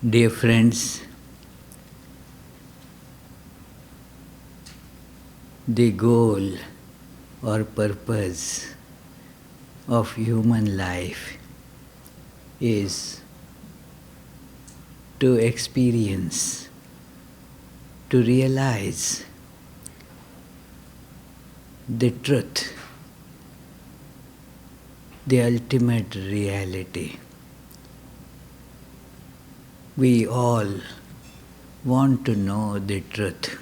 Dear friends, the goal or purpose of human life is to experience, to realize the truth, the ultimate reality. We all want to know the truth.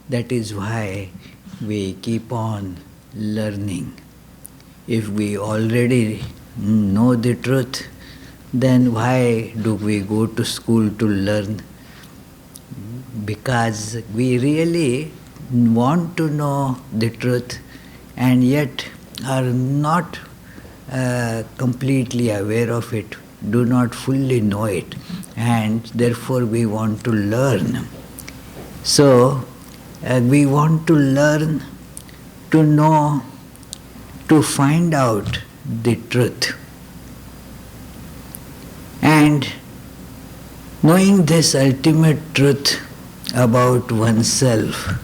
That is why we keep on learning. If we already know the truth, then why do we go to school to learn? Because we really want to know the truth and yet are not completely aware of it, do not fully know it, and therefore we want to learn. So, we want to learn, to know, to find out the truth. And knowing this ultimate truth about oneself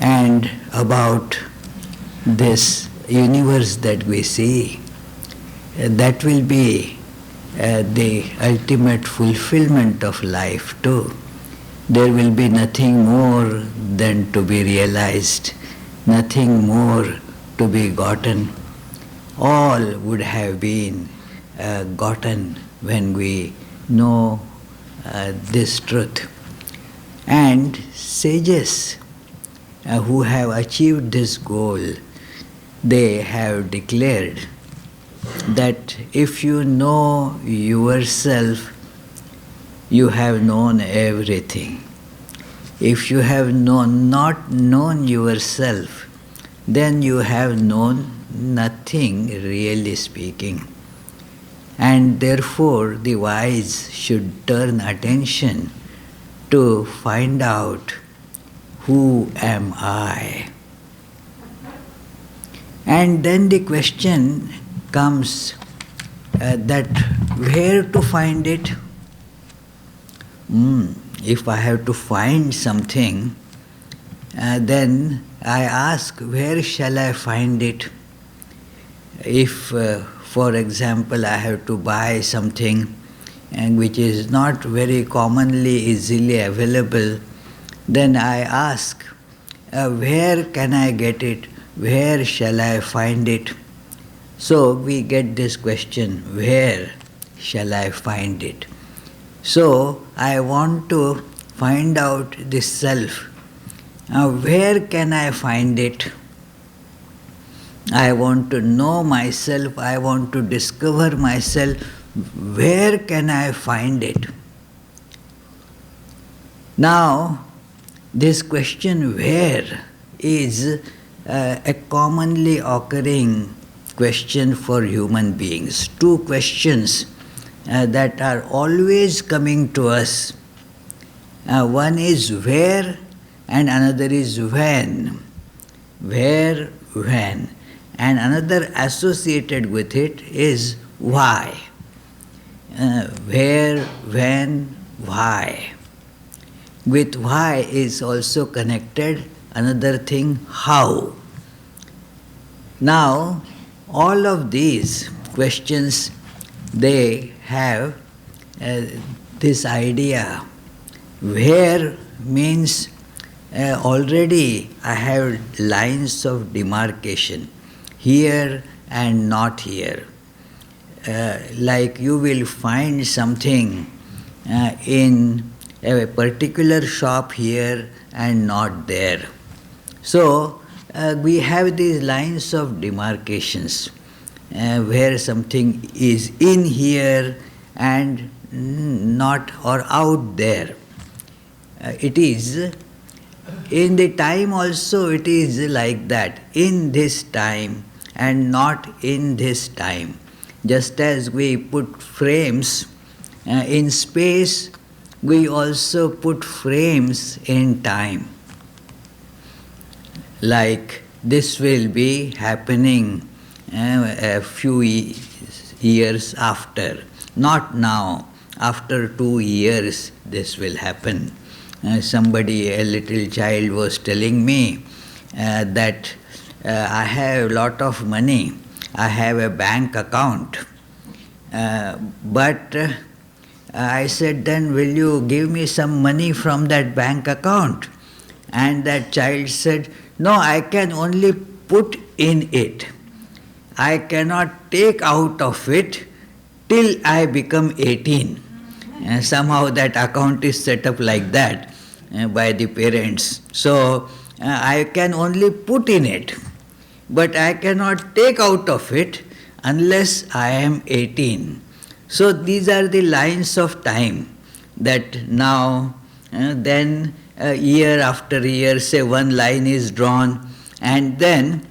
and about this universe that we see, that will be the ultimate fulfillment of life too. There will be nothing more than to be realized, nothing more to be gotten. All would have been gotten when we know this truth. And sages who have achieved this goal, they have declared that if you know yourself, you have known everything. If you have not known yourself, then you have known nothing, really speaking. And therefore the wise should turn attention to find out, who am I? And then the question comes that where to find it? If I have to find something, then I ask, where shall I find it? If, for example, I have to buy something and which is not very commonly easily available, then I ask, where can I get it? Where shall I find it? So we get this question, where shall I find it? So I want to find out the self. Now where can I find it? I want to know myself, I want to discover myself. Where can I find it? Now, this question, where, is a commonly occurring question for human beings. Two questions that are always coming to us. One is where and another is when. Where, when. And another associated with it is why. Where, when, why. With why is also connected another thing, how. Now, all of these questions, they have this idea. Where means already I have lines of demarcation, here and not here. Like you will find something in a particular shop here and not there. So we have these lines of demarcations where something is in here and not or out there. It is in the time also, it is like that, in this time and not in this time. Just as we put frames in space, we also put frames in time. Like this will be happening a few years after, not now. after 2 years this will happen. Somebody, a little child, was telling me that I have a lot of money, I have a bank account, but I said, then will you give me some money from that bank account? And that child said, no, I can only put in it. I cannot take out of it till I become 18. Somehow that account is set up like that by the parents. So I can only put in it, but I cannot take out of it unless I am 18. So these are the lines of time that now, then year after year, say one line is drawn, and then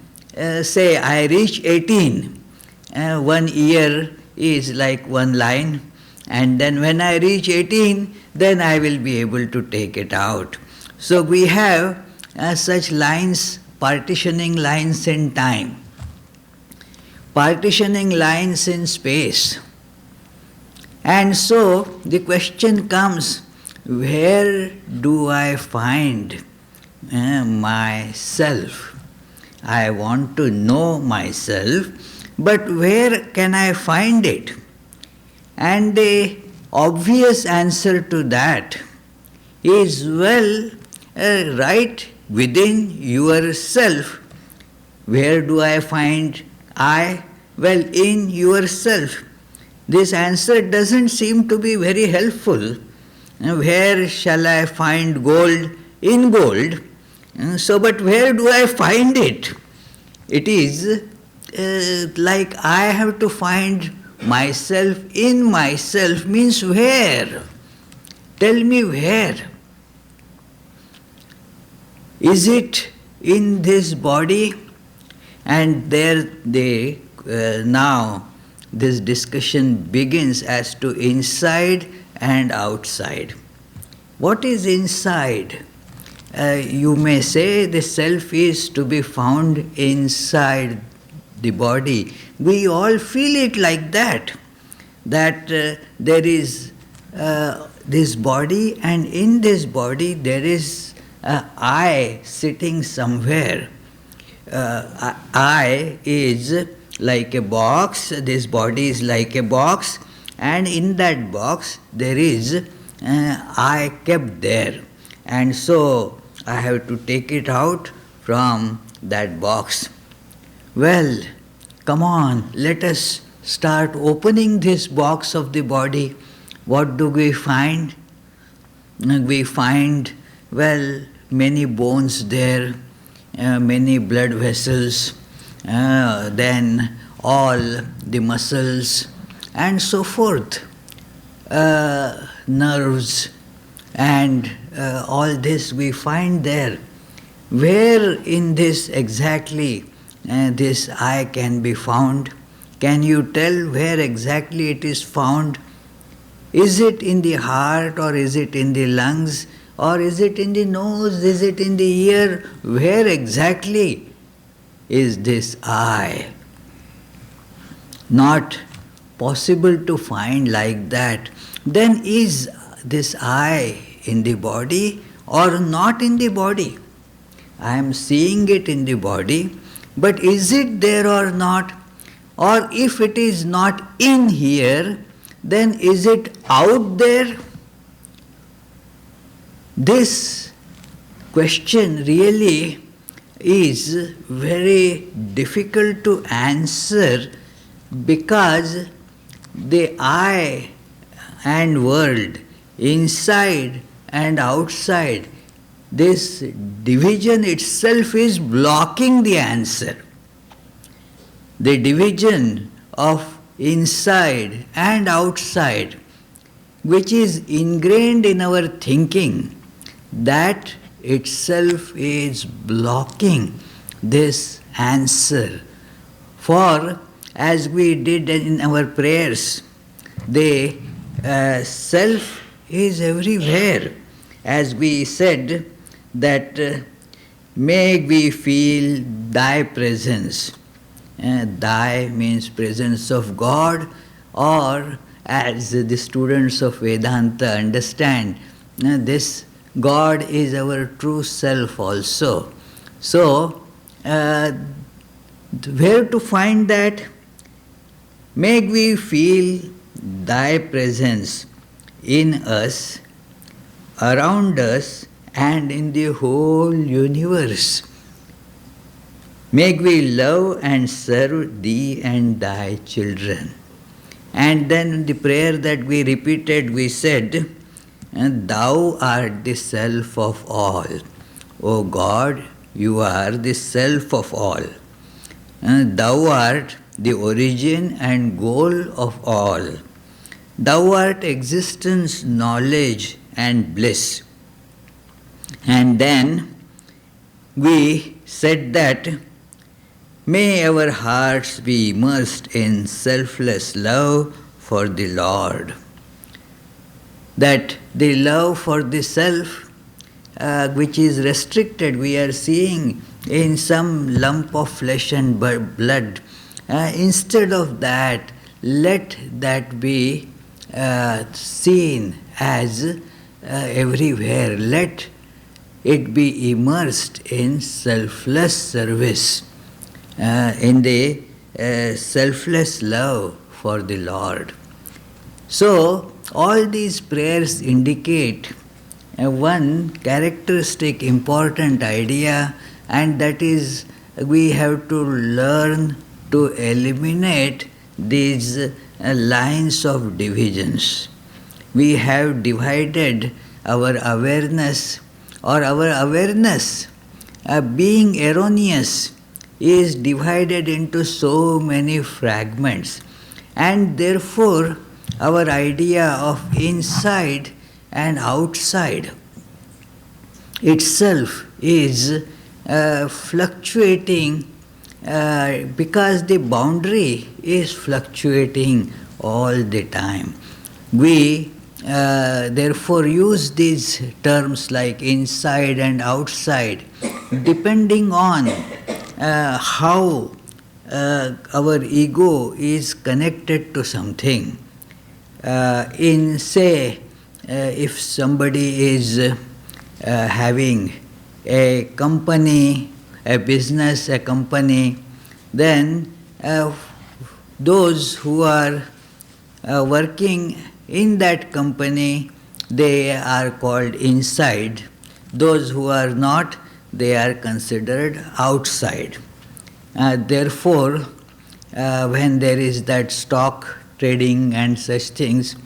say I reach 18, 1 year is like one line, and then when I reach 18, then I will be able to take it out. So we have such lines, partitioning lines in time, partitioning lines in space. And so the question comes, where do I find myself? I want to know myself, but where can I find it? And the obvious answer to that is, well, right within yourself. Where do I find I? Well, in yourself. This answer doesn't seem to be very helpful. Where shall I find gold? In gold. So, but where do I find it? It is like I have to find myself in myself, means where? Tell me where. Is it in this body? And there now this discussion begins as to inside and outside. What is inside? You may say the self is to be found inside the body. We all feel it like that, that there is this body, and in this body there is I sitting somewhere. I is like a box, this body is like a box, and in that box there is I kept there. And so I have to take it out from that box. Well, come on, let us start opening this box of the body. What do we find? We find, well, many bones there, many blood vessels, then all the muscles and so forth, nerves, and all this we find there. Where in this exactly this I can be found? Can you tell where exactly it is found? Is it in the heart, or is it in the lungs, or is it in the nose, is it in the ear? Where exactly is this I? Not possible to find like that. Then is this I in the body or not in the body? I am seeing it in the body, but is it there or not? Or if it is not in here, then is it out there? This question really is very difficult to answer, because the I and world, inside and outside, this division itself is blocking the answer. The division of inside and outside, which is ingrained in our thinking, that itself is blocking this answer. For as we did in our prayers, the self is everywhere. As we said that may we feel thy presence. Thy means presence of God, or as the students of Vedanta understand, this God is our true self also. So, where to find that? Make we feel Thy presence in us, around us, and in the whole universe. Make we love and serve Thee and Thy children. And then the prayer that we repeated, we said, Thou art the self of all. O God, You are the self of all. Thou art the origin and goal of all. Thou art existence, knowledge, and bliss. And then we said that may our hearts be immersed in selfless love for the Lord. That the love for the self, which is restricted, we are seeing in some lump of flesh and blood. Instead of that, let that be seen as everywhere. Let it be immersed in selfless service, in the selfless love for the Lord. So, all these prayers indicate one characteristic, important idea, and that is we have to learn to eliminate these lines of divisions. We have divided our awareness, or our awareness being erroneous is divided into so many fragments, and therefore our idea of inside and outside itself is fluctuating because the boundary is fluctuating all the time. We therefore use these terms like inside and outside depending on how our ego is connected to something. In say, if somebody is having a company, a business, a company, then those who are working in that company, they are called inside. Those who are not, they are considered outside. Therefore, when there is that stock trading and such things,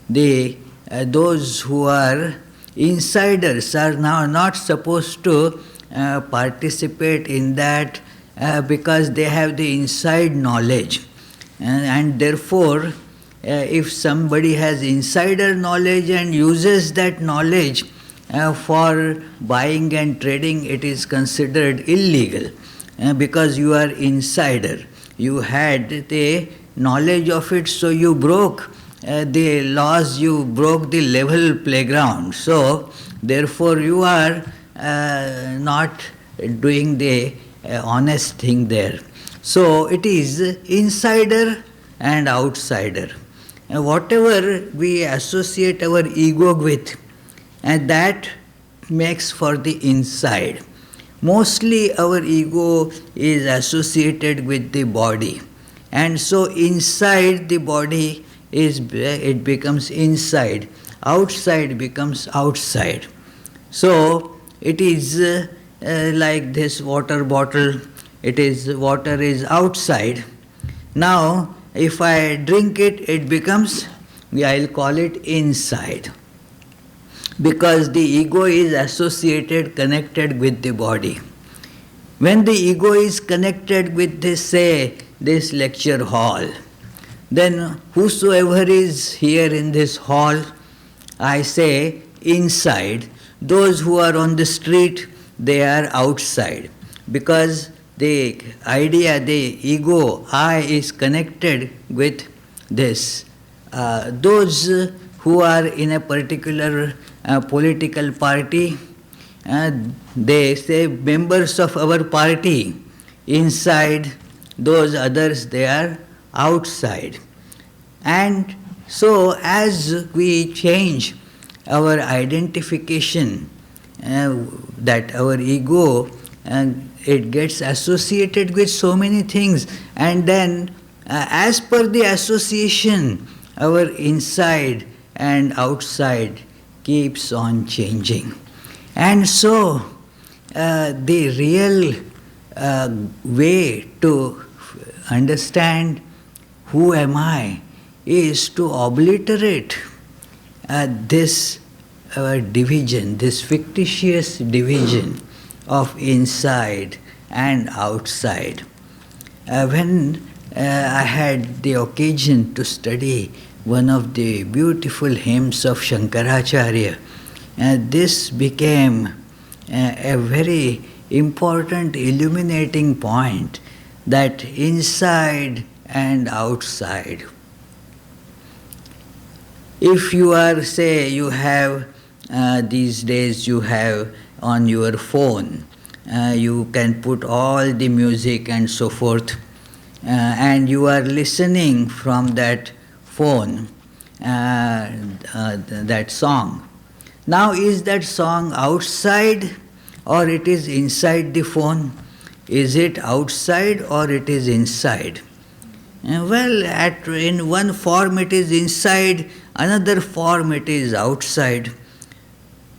those who are insiders are now not supposed to participate in that because they have the inside knowledge. And therefore, if somebody has insider knowledge and uses that knowledge for buying and trading, it is considered illegal because you are insider. You had the knowledge of it, so you broke the laws, you broke the level playground. So, therefore, you are not doing the honest thing there. So, it is insider and outsider. And whatever we associate our ego with, and that makes for the inside. Mostly our ego is associated with the body. And so inside the body it becomes inside, outside becomes outside. So it is like this water bottle, water is outside. Now if I drink it, it becomes, I'll call it inside. Because the ego is associated, connected with the body. When the ego is connected with this, say, this lecture hall, then whosoever is here in this hall, I say inside. Those who are on the street, they are outside. Because the idea, the ego, I is connected with this. Those who are in a particular political party, they say members of our party, inside. Those others, they are outside. And So as we change our identification, that our ego, it gets associated with so many things, and then as per the association, our inside and outside keeps on changing. And so the real way to understand who am I is to obliterate this division, this fictitious division of inside and outside. When I had the occasion to study one of the beautiful hymns of Shankaracharya, this became a very important illuminating point, that inside and outside. If you are, say, you have these days you have on your phone, you can put all the music and so forth, and you are listening from that phone, that song. Now, is that song outside or it is inside the phone? Is it outside or it is inside? Well, in one form it is inside, another form it is outside.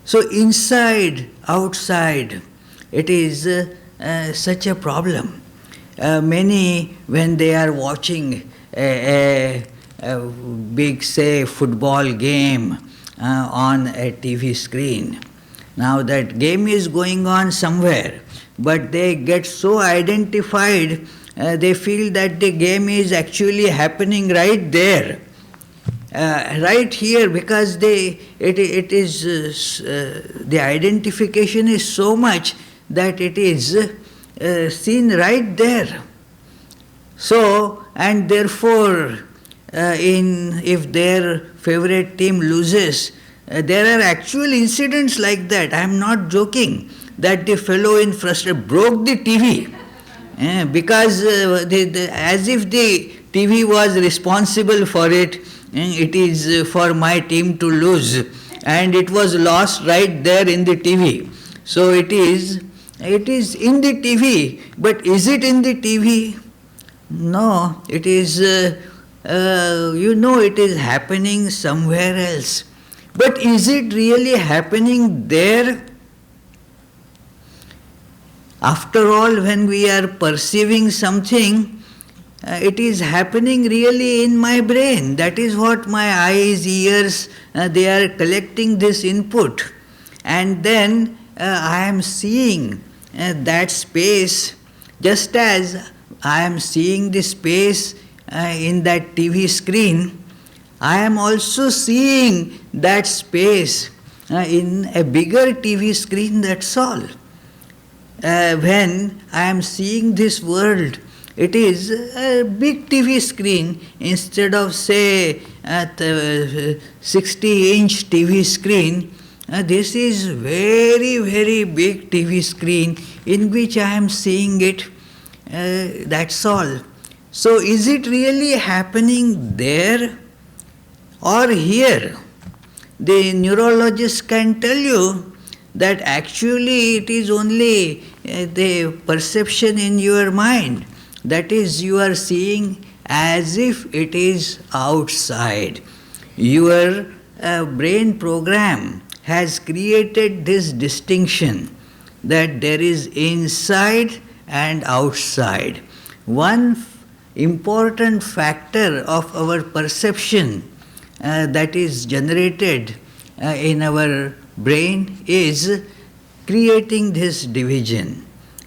So inside, outside, it is such a problem. Many, when they are watching a big, say, football game on a TV screen, now that game is going on somewhere, but they get so identified, they feel that the game is actually happening right there, right here, because it is the identification is so much that it is seen right there. So, and therefore, if their favorite team loses, there are actual incidents like that. I am not joking, that the fellow in frustration broke the TV because as if the TV was responsible for it. It is for my team to lose, and it was lost right there in the TV. So it is in the TV, but is it in the TV? No, it is, it is happening somewhere else. But is it really happening there? After all, when we are perceiving something, it is happening really in my brain. That is what my eyes, ears, they are collecting this input. And then I am seeing that space, just as I am seeing the space in that TV screen, I am also seeing that space in a bigger TV screen, that's all. When I am seeing this world, it is a big TV screen instead of, say, a 60-inch TV screen. This is very, very big TV screen in which I am seeing it. That's all. So is it really happening there or here? The neurologist can tell you that actually it is only the perception in your mind. That is, you are seeing as if it is outside. Your brain program has created this distinction that there is inside and outside. One important factor of our perception that is generated in our brain is creating this division,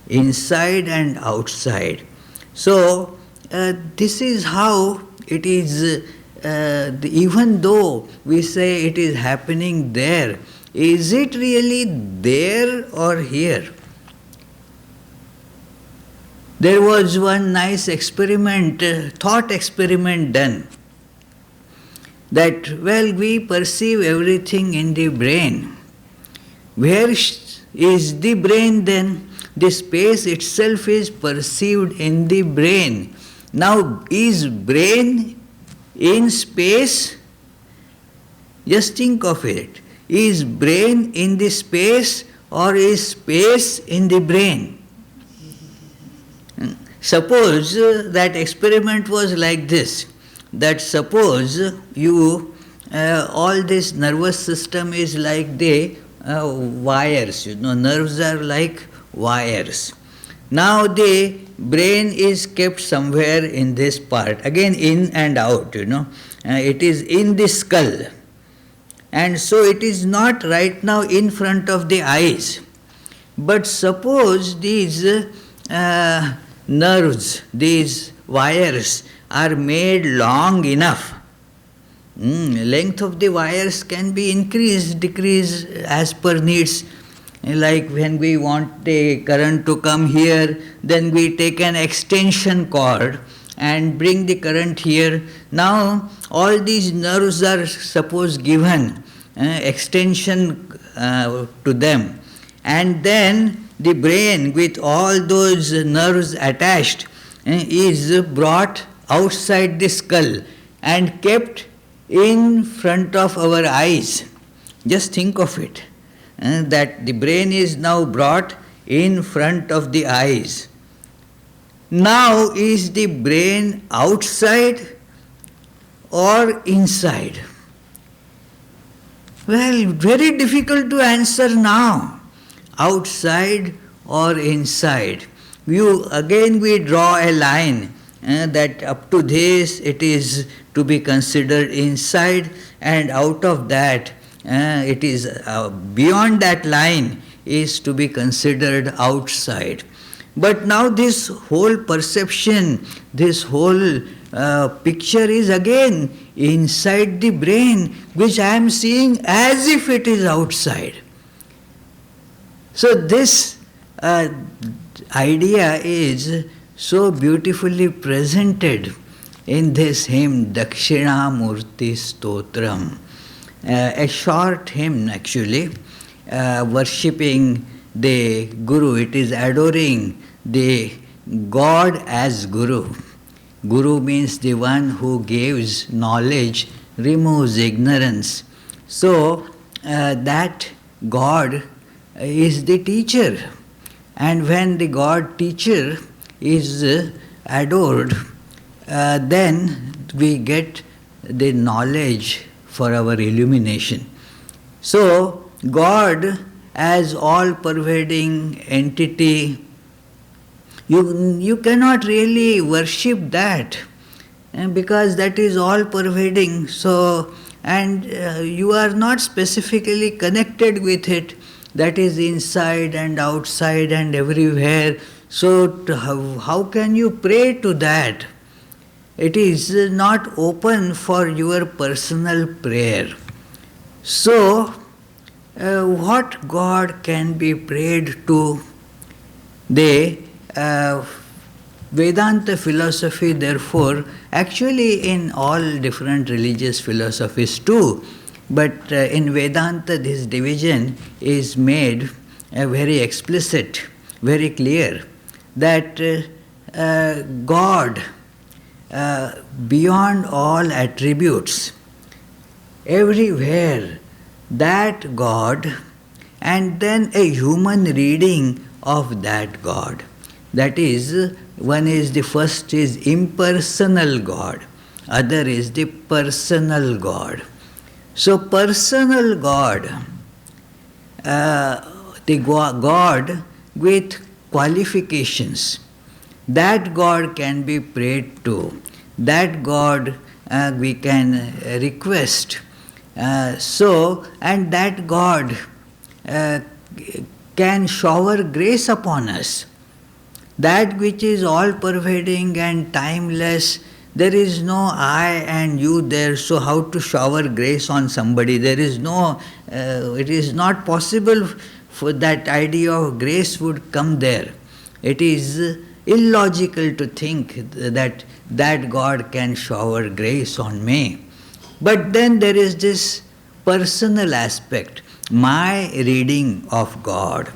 inside and outside. So, this is how it is, even though we say it is happening there, is it really there or here? There was one nice experiment, thought experiment done, that, well, we perceive everything in the brain. Where is the brain then? The space itself is perceived in the brain. Now, is brain in space Just think of it. Is brain in the space or is space in the brain? Suppose that experiment was like this, that suppose you, all this nervous system is like the wires, nerves are like wires. Now the brain is kept somewhere in this part, again in and out, it is in the skull. And so it is not right now in front of the eyes. But suppose these nerves, these wires are made long enough. Length of the wires can be increased, decreased as per needs. Like when we want the current to come here, then we take an extension cord and bring the current here. Now all these nerves are suppose given extension to them, and then the brain with all those nerves attached is brought outside the skull and kept in front of our eyes. Just think of it, that the brain is now brought in front of the eyes. Now is the brain outside or inside? Well, very difficult to answer now. Outside or inside? We draw a line that up to this it is to be considered inside, and out of that it is beyond that line is to be considered outside. But now this whole perception, this whole picture is again inside the brain, which I am seeing as if it is outside. So this idea is so beautifully presented in this hymn, Dakshinamurti Stotram, a short hymn actually, worshipping the Guru. It is adoring the God as Guru. Guru means the one who gives knowledge, removes ignorance. So that God is the teacher. And when the God teacher is adored, then we get the knowledge for our illumination. So God as all-pervading entity, you cannot really worship that, because that is all-pervading. So, and you are not specifically connected with it. That is inside and outside and everywhere. So how can you pray to that? It is not open for your personal prayer. So what God can be prayed to? The Vedanta philosophy, therefore, actually in all different religious philosophies too, but in Vedanta this division is made very explicit, very clear, that God, beyond all attributes, everywhere, that God, and then a human reading of that God. That is, one is the first is impersonal God, other is the personal God. So personal God, the God with qualifications, that God can be prayed to, that God we can request. And that God can shower grace upon us. That which is all-pervading and timeless, there is no I and you there, so how to shower grace on somebody? There is no, it is not possible for that idea of grace would come there. It is illogical to think that that God can shower grace on me. But then there is this personal aspect, my reading of God.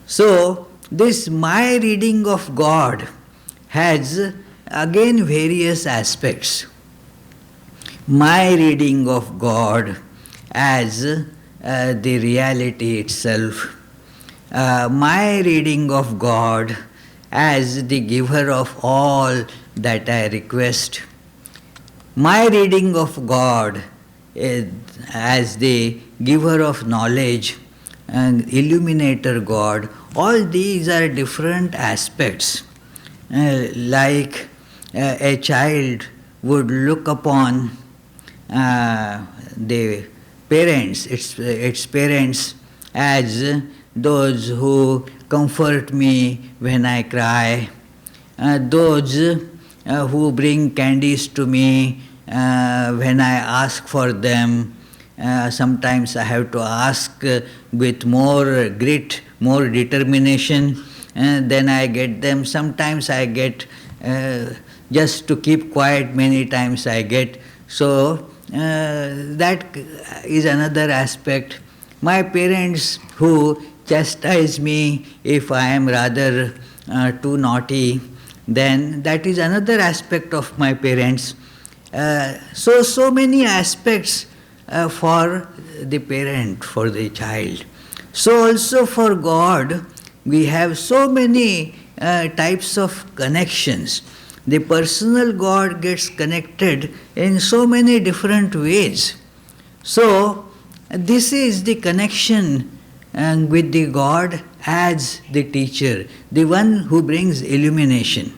So, this my reading of God has again various aspects. My reading of God as the reality itself. My reading of God as the giver of all that I request. My reading of God as the giver of knowledge and illuminator God, all these are different aspects. Like a child would look upon the parents, its parents, as those who comfort me when I cry, those who bring candies to me when I ask for them. Sometimes I have to ask with more grit, more determination, then I get them. Sometimes I get just to keep quiet, many times I get. So that is another aspect. My parents who chastise me if I am rather too naughty, then that is another aspect of my parents. So many aspects for the parent, for the child. So also for God, we have so many types of connections. The personal God gets connected in so many different ways. So this is the connection with the God as the teacher, the one who brings illumination.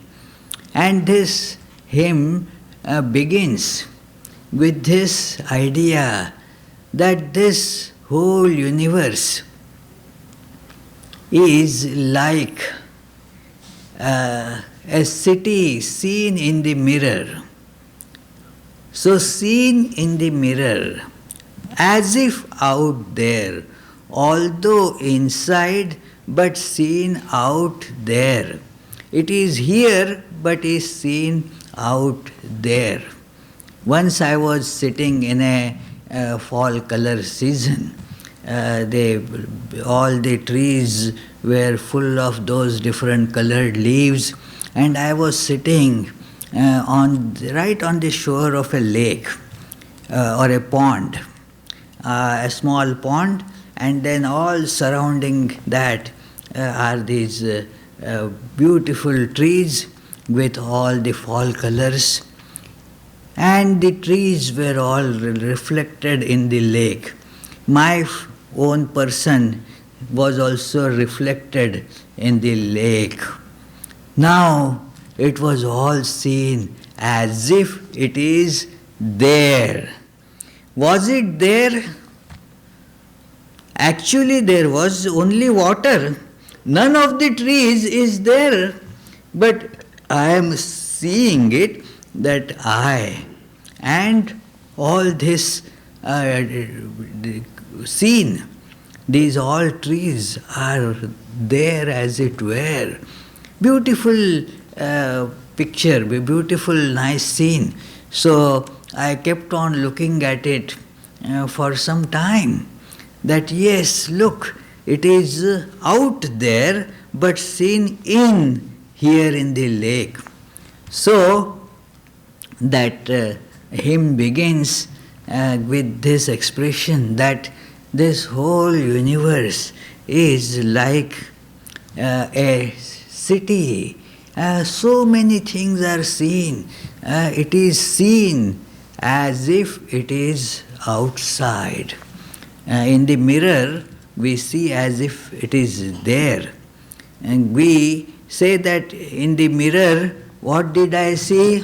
And this hymn begins with this idea that this whole universe is like a city seen in the mirror. So seen in the mirror, as if out there, although inside, but seen out there. It is here, but is seen out there. Once I was sitting in a fall color season. All the trees were full of those different colored leaves, and I was sitting right on the shore of a lake or a pond, a small pond, and then all surrounding that are these beautiful trees with all the fall colors. And the trees were all reflected in the lake. My own person was also reflected in the lake. Now it was all seen as if it is there. Was it there? Actually, there was only water. None of the trees is there. But I am seeing it that I and all this scene, these all trees are there as it were. Beautiful picture, beautiful nice scene. So I kept on looking at it for some time. That yes, look, it is out there but seen in here in the lake. So that hymn begins with this expression that this whole universe is like a city. So many things are seen. It is seen as if it is outside. In the mirror, we see as if it is there. And we say that in the mirror, what did I see?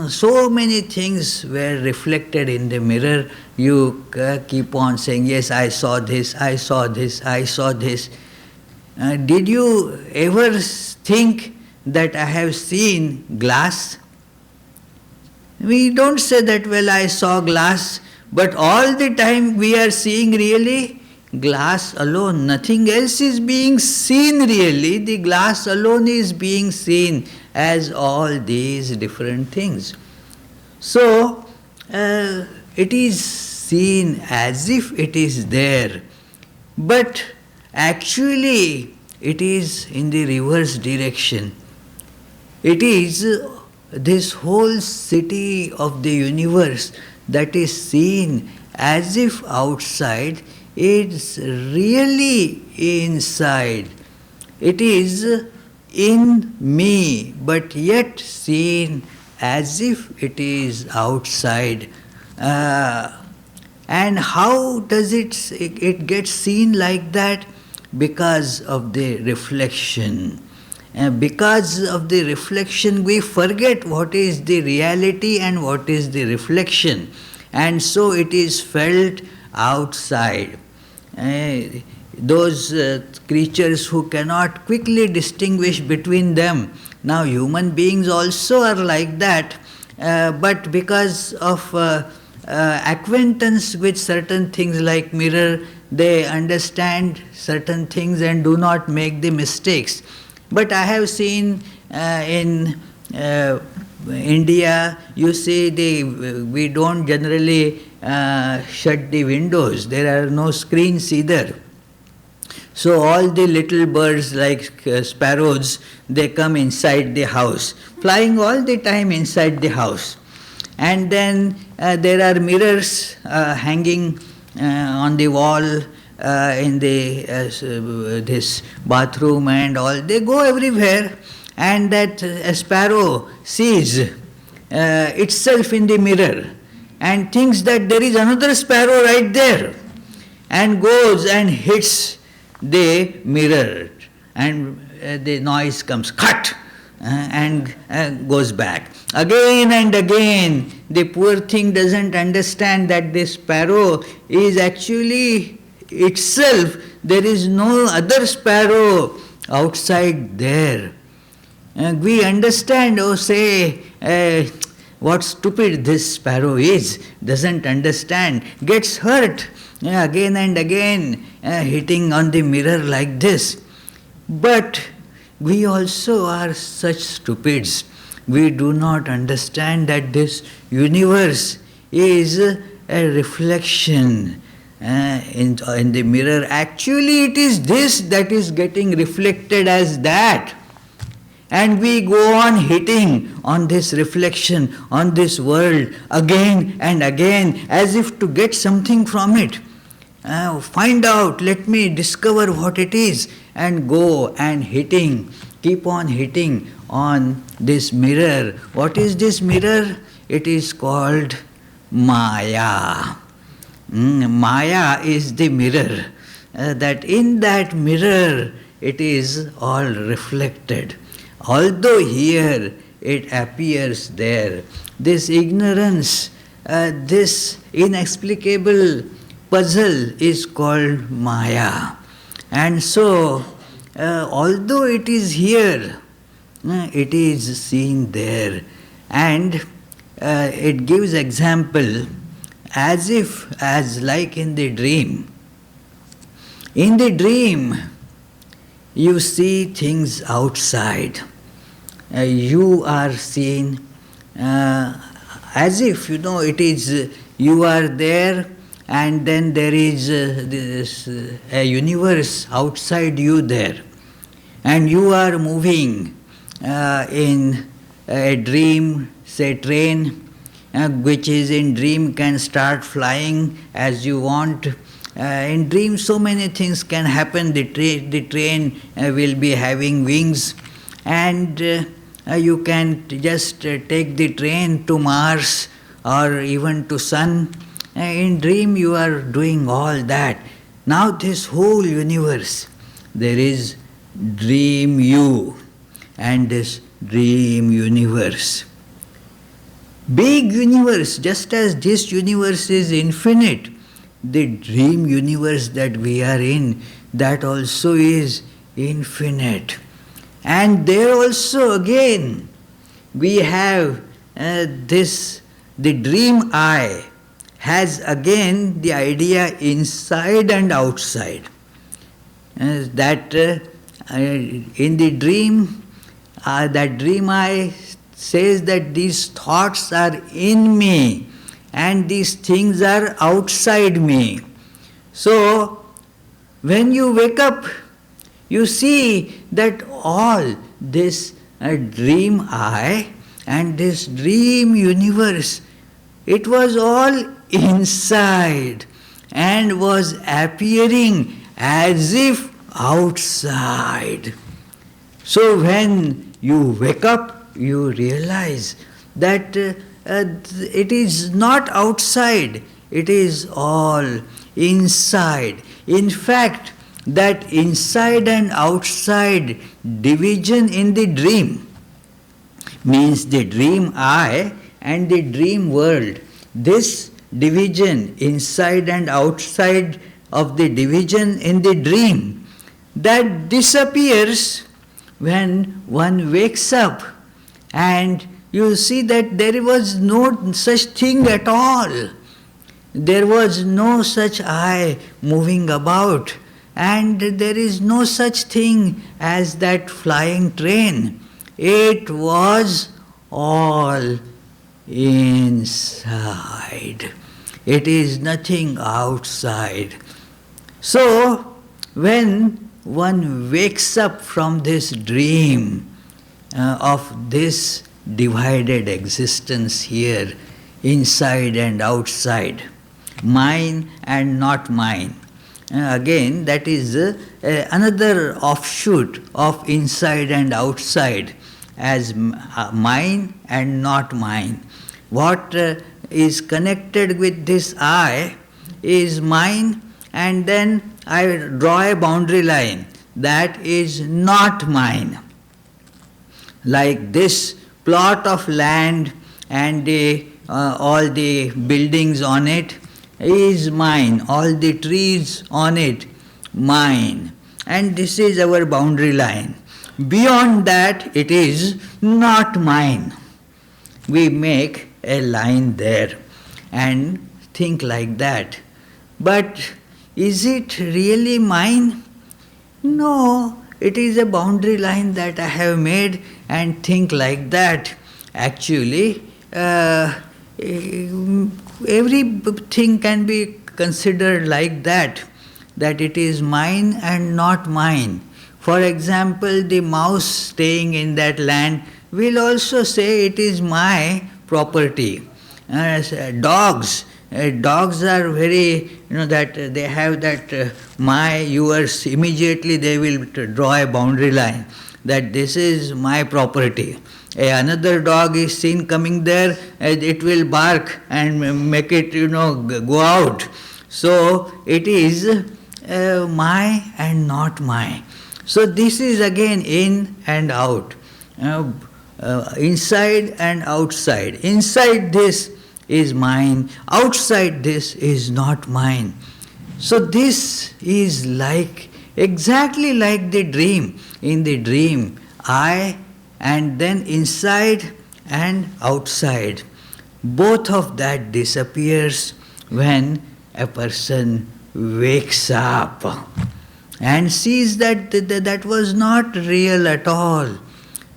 So many things were reflected in the mirror. You keep on saying, yes, I saw this, I saw this, I saw this. Did you ever think that I have seen glass? We don't say that, well, I saw glass, but all the time we are seeing really glass alone. Nothing else is being seen really. The glass alone is being seen as all these different things. So, it is seen as if it is there, but actually it is in the reverse direction. It is this whole city of the universe that is seen as if outside, it's really inside. It is in me, but yet seen as if it is outside. And how does it get seen like that? Because of the reflection. Because of the reflection, we forget what is the reality and what is the reflection. And so it is felt outside. Those creatures who cannot quickly distinguish between them. Now human beings also are like that, but because of acquaintance with certain things like mirror, they understand certain things and do not make the mistakes. But I have seen in India, you see, we don't generally shut the windows. There are no screens either. So all the little birds like sparrows, they come inside the house, flying all the time inside the house. And then there are mirrors hanging on the wall in this bathroom and all. They go everywhere, and that sparrow sees itself in the mirror and thinks that there is another sparrow right there, and goes and hits the mirror, and the noise comes, cut, and goes back. Again and again, the poor thing doesn't understand that the sparrow is actually itself. There is no other sparrow outside there. We understand, what stupid this sparrow is, doesn't understand, gets hurt again and again, hitting on the mirror like this. But we also are such stupids. We do not understand that this universe is a reflection in the mirror. Actually, it is this that is getting reflected as that. And we go on hitting on this reflection, on this world, again and again, as if to get something from it. Find out, let me discover what it is, and go and hitting, keep on hitting on this mirror. What is this mirror? It is called Maya. Maya is the mirror. That in that mirror it is all reflected. Although here it appears there, this ignorance, this inexplicable puzzle is called Maya. And so, although it is here, it is seen there. And it gives example as like in the dream. In the dream, you see things outside. You are seen as if, it is, you are there, and then there is a universe outside you there. And you are moving in a dream, say train, which is in dream can start flying as you want. In dream so many things can happen. The train will be having wings, and you can just take the train to Mars or even to Sun. In dream you are doing all that. Now this whole universe, there is dream you and this dream universe. Big universe, just as this universe is infinite, the dream universe that we are in, that also is infinite. And there also again, we have the dream I has again the idea inside and outside. That in the dream, that dream I says that these thoughts are in me and these things are outside me. So, when you wake up, you see that all this dream I and this dream universe, it was all inside and was appearing as if outside. So when you wake up, you realize that it is not outside, it is all inside. In fact, that inside and outside division in the dream means the dream I and the dream world. This division, inside and outside of the division in the dream, that disappears when one wakes up and you see that there was no such thing at all. There was no such I moving about, and there is no such thing as that flying train. It was all inside. It is nothing outside. So, when one wakes up from this dream of this divided existence here, inside and outside, mine and not mine. Again, that is another offshoot of inside and outside, as mine and not mine. What is connected with this I is mine, and then I draw a boundary line that is not mine. Like this plot of land and all the buildings on it is mine, all the trees on it, mine. And this is our boundary line. Beyond that, it is not mine. We make a line there and think like that. But is it really mine? No, it is a boundary line that I have made and think like that. Actually, everything can be considered like that it is mine and not mine. For example, the mouse staying in that land will also say it is my property. Dogs are very, that they have that my, yours, immediately they will draw a boundary line that this is my property. Another dog is seen coming there, it will bark and make it, go out. So it is my and not my. So this is again in and out, inside and outside. Inside this is mine, outside this is not mine. So this is exactly like the dream. In the dream, I and then inside and outside. Both of that disappears when a person wakes up and sees that that was not real at all.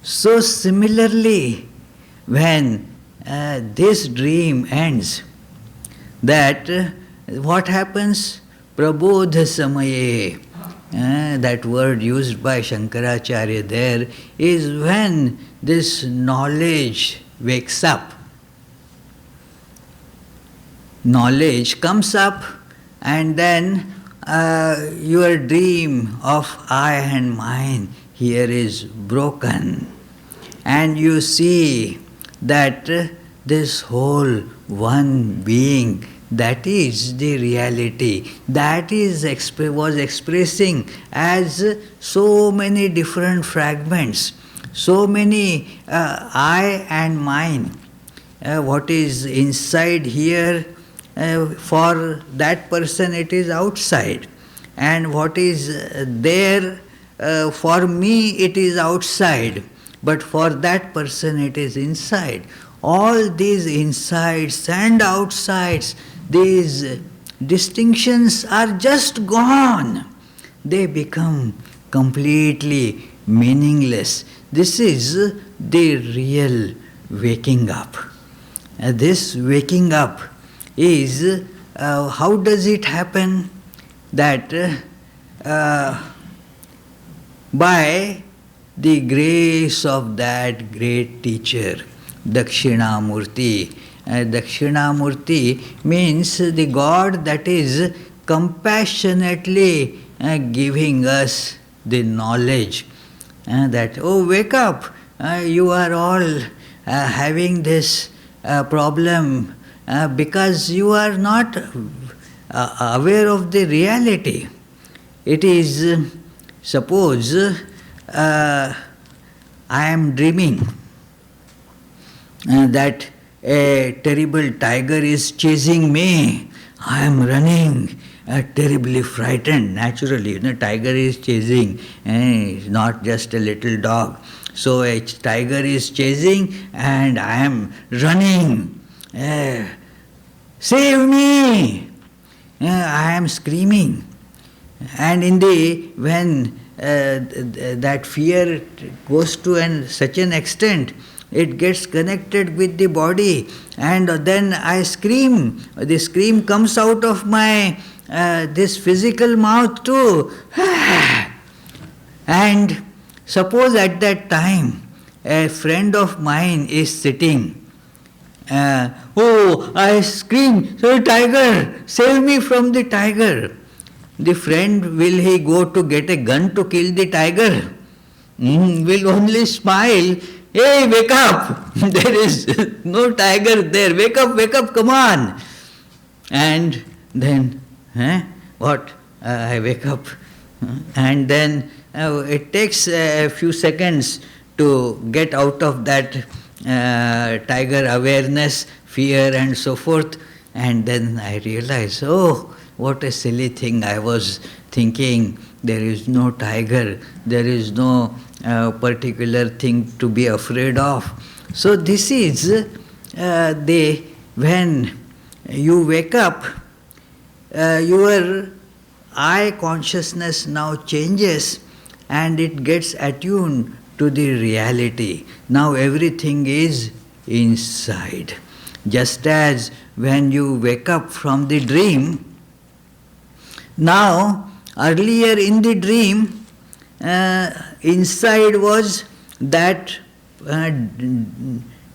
So similarly, when this dream ends, that what happens? Prabodha samaye. That word used by Shankaracharya there is when this knowledge wakes up. Knowledge comes up, and then your dream of I and mine here is broken. And you see that this whole one being, that is the reality, that was expressing as so many different fragments, so many I and mine. What is inside here, for that person it is outside, and what is there, for me it is outside, but for that person it is inside. All these insides and outsides, these distinctions are just gone. They become completely meaningless. This is the real waking up. This waking up is, how does it happen? That by the grace of that great teacher, Dakshinamurti, Dakshinamurti means the God that is compassionately giving us the knowledge that, oh, wake up, you are all having this problem because you are not aware of the reality. It is, suppose I am dreaming that a terrible tiger is chasing me. I am running, terribly frightened. Naturally, tiger is chasing, not just a little dog. So a tiger is chasing and I am running. Save me! I am screaming. And when that fear goes to such an extent, it gets connected with the body, and then I scream. The scream comes out of my this physical mouth too. And suppose at that time a friend of mine is sitting. Oh, I scream, so tiger, save me from the tiger. The friend, will he go to get a gun to kill the tiger? Will only smile. Hey, wake up! There is no tiger there. Wake up, come on! And then, what? I wake up. And then it takes a few seconds to get out of that tiger awareness, fear and so forth. And then I realize, oh, what a silly thing I was thinking. There is no tiger. There is no particular thing to be afraid of. So this is when you wake up, your eye consciousness now changes and it gets attuned to the reality. Now everything is inside. Just as when you wake up from the dream, now earlier in the dream, inside was that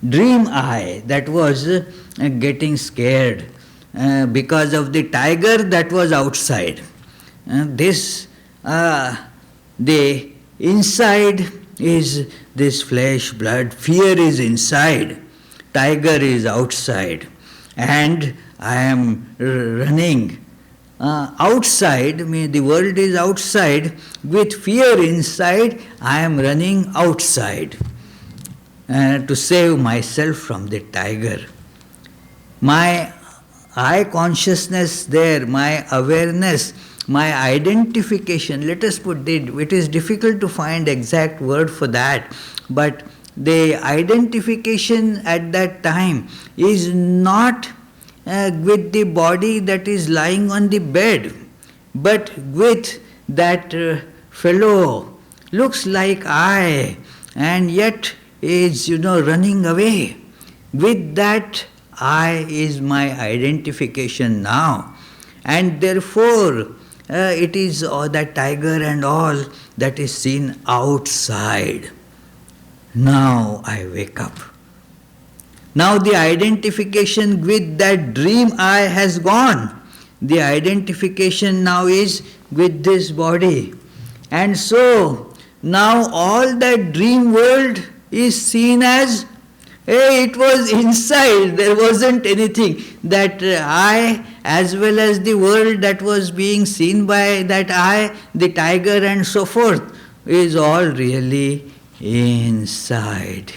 dream eye that was getting scared because of the tiger that was outside. The inside is this flesh, blood, fear is inside, tiger is outside, and I am running outside, the world is outside, with fear inside, I am running outside to save myself from the tiger. My eye consciousness there, my awareness, my identification, let us put it is difficult to find exact word for that, but the identification at that time is not with the body that is lying on the bed, but with that fellow, looks like I, and yet is, running away. With that I is my identification now. And therefore, it is that tiger and all that is seen outside. Now I wake up. Now the identification with that dream I has gone. The identification now is with this body. And so, now all that dream world is seen as, hey, it was inside, there wasn't anything. That I, as well as the world that was being seen by that I, the tiger and so forth, is all really inside.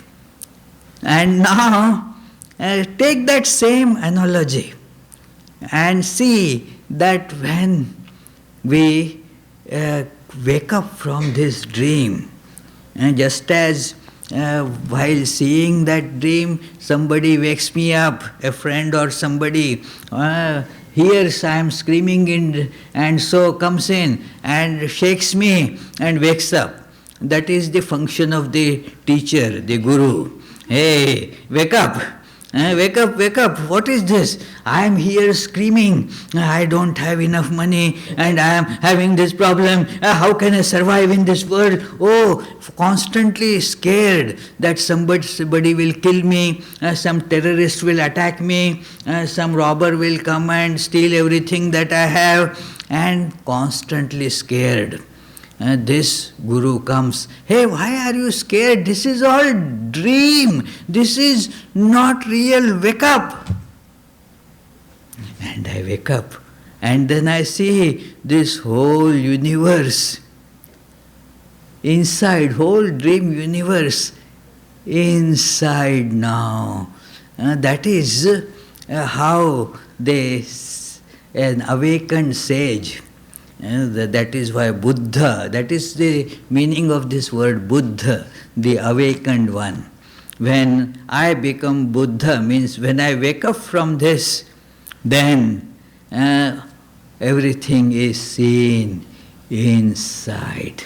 And now, take that same analogy and see that when we wake up from this dream, just as while seeing that dream, somebody wakes me up, a friend or somebody hears I am screaming and so comes in and shakes me and wakes up. That is the function of the teacher, the guru. Hey, wake up! Wake up, wake up, what is this? I am here screaming, I don't have enough money and I am having this problem. How can I survive in this world? Oh, constantly scared that somebody will kill me, some terrorist will attack me, some robber will come and steal everything that I have, and constantly scared. This guru comes, hey, why are you scared? This is all dream. This is not real. Wake up. And I wake up. And then I see this whole universe. Inside, whole dream universe. Inside now. That is how an awakened sage, that is why Buddha, that is the meaning of this word Buddha, the awakened one. When I become Buddha, means when I wake up from this, then everything is seen inside.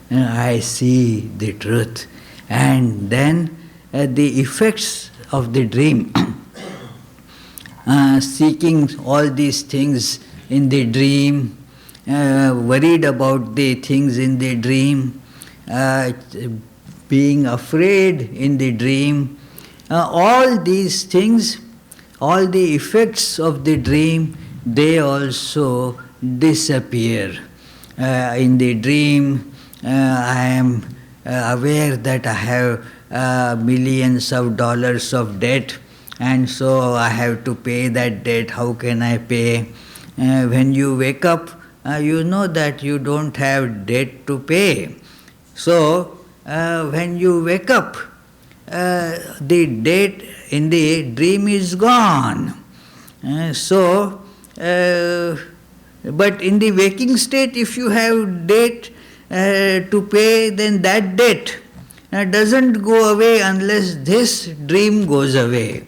I see the truth. And then the effects of the dream, seeking all these things in the dream, worried about the things in the dream, being afraid in the dream, all these things, all the effects of the dream, they also disappear. In the dream, I am aware that I have millions of dollars of debt, and so I have to pay that debt. How can I pay? When you wake up, you know that you don't have debt to pay. So, when you wake up, the debt in the dream is gone. But in the waking state, if you have debt to pay, then that debt doesn't go away unless this dream goes away.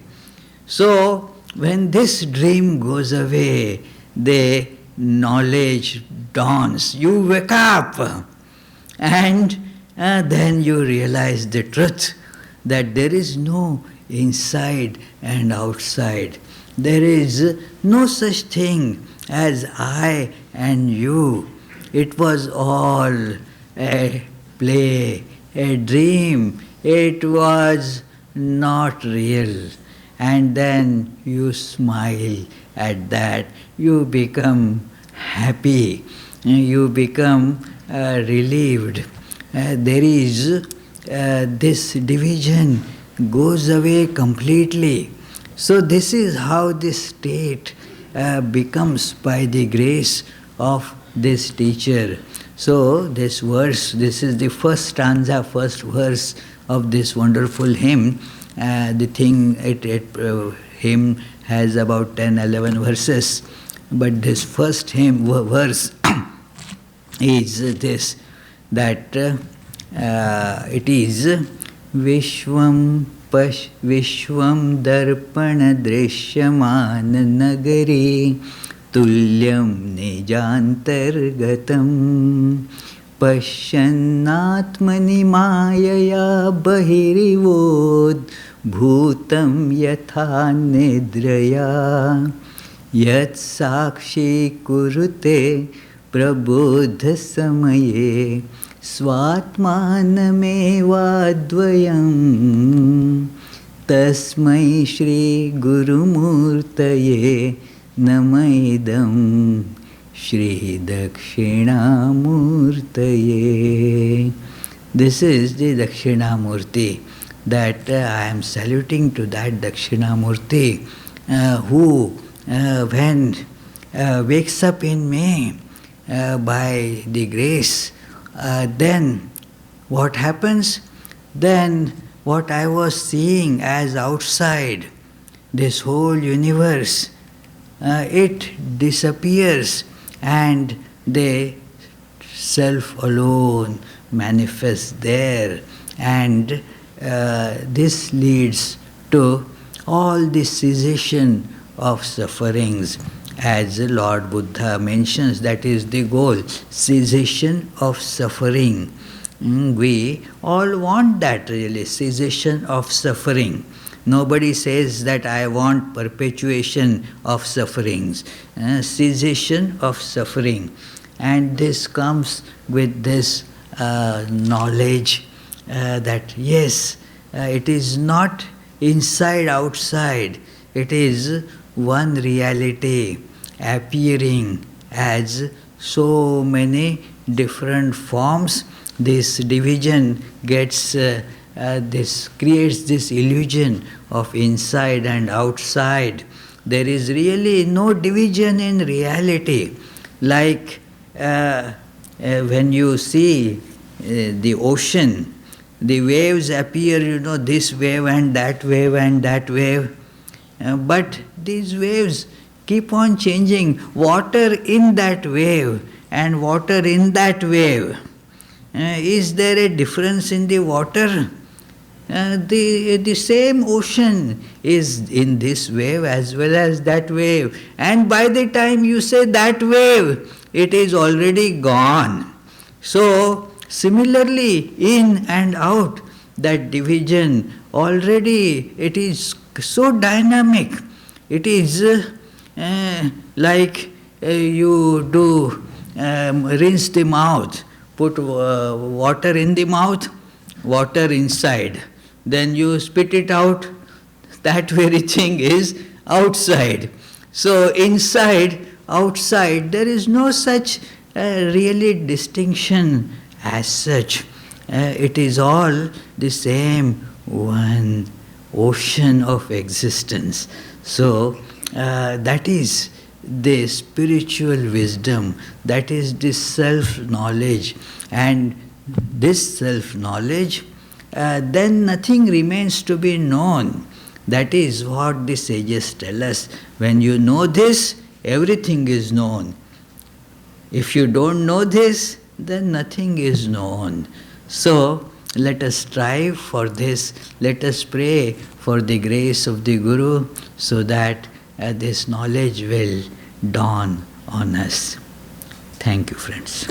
So, when this dream goes away, the knowledge dawns. You wake up and then you realize the truth that there is no inside and outside. There is no such thing as I and you. It was all a play, a dream. It was not real. And then you smile at that. You become happy. You become relieved. There is this division goes away completely. So this is how this state becomes by the grace of this teacher. So this verse, this is the first stanza, first verse of this wonderful hymn. Hymn has about 10, 11 verses. But this first hymn verse is this, that it is Vishwam darpana drishyaman nagari tulyam nijantargatam pashyannatmani mayaya bahirivod bhutam yatha nidraya yat sakshi kurute prabodha samaye स्वात्मानमेवाद्वयम् तस्मै श्री गुरुमूर्तये नमः श्री दक्षिणामूर्तये. This is the Dakshinamurti, that I am saluting to that Dakshinamurti who when wakes up in me by the grace, then what happens? Then what I was seeing as outside, this whole universe, it disappears and the self alone manifests there, and this leads to all the cessation of sufferings. As the Lord Buddha mentions, that is the goal, cessation of suffering. We all want that really, cessation of suffering. Nobody says that I want perpetuation of sufferings, cessation of suffering. And this comes with this knowledge that yes, it is not inside, outside, it is one reality appearing as so many different forms. This division gets this creates this illusion of inside and outside. There is really no division in reality. Like when you see the ocean, the waves appear, this wave and that wave and that wave. But these waves keep on changing. Water in that wave and water in that wave. Is there a difference in the water? The same ocean is in this wave as well as that wave. And by the time you say that wave, it is already gone. So, similarly, in and out, that division already, it is so dynamic. It is like you do rinse the mouth, put water in the mouth, water inside. Then you spit it out, that very thing is outside. So inside, outside, there is no such really distinction as such. It is all the same one ocean of existence. So that is the spiritual wisdom, that is the self-knowledge. And this self-knowledge, then nothing remains to be known. That is what the sages tell us. When you know this, everything is known. If you don't know this, then nothing is known. So, let us strive for this. Let us pray for the grace of the Guru so that this knowledge will dawn on us. Thank you, friends.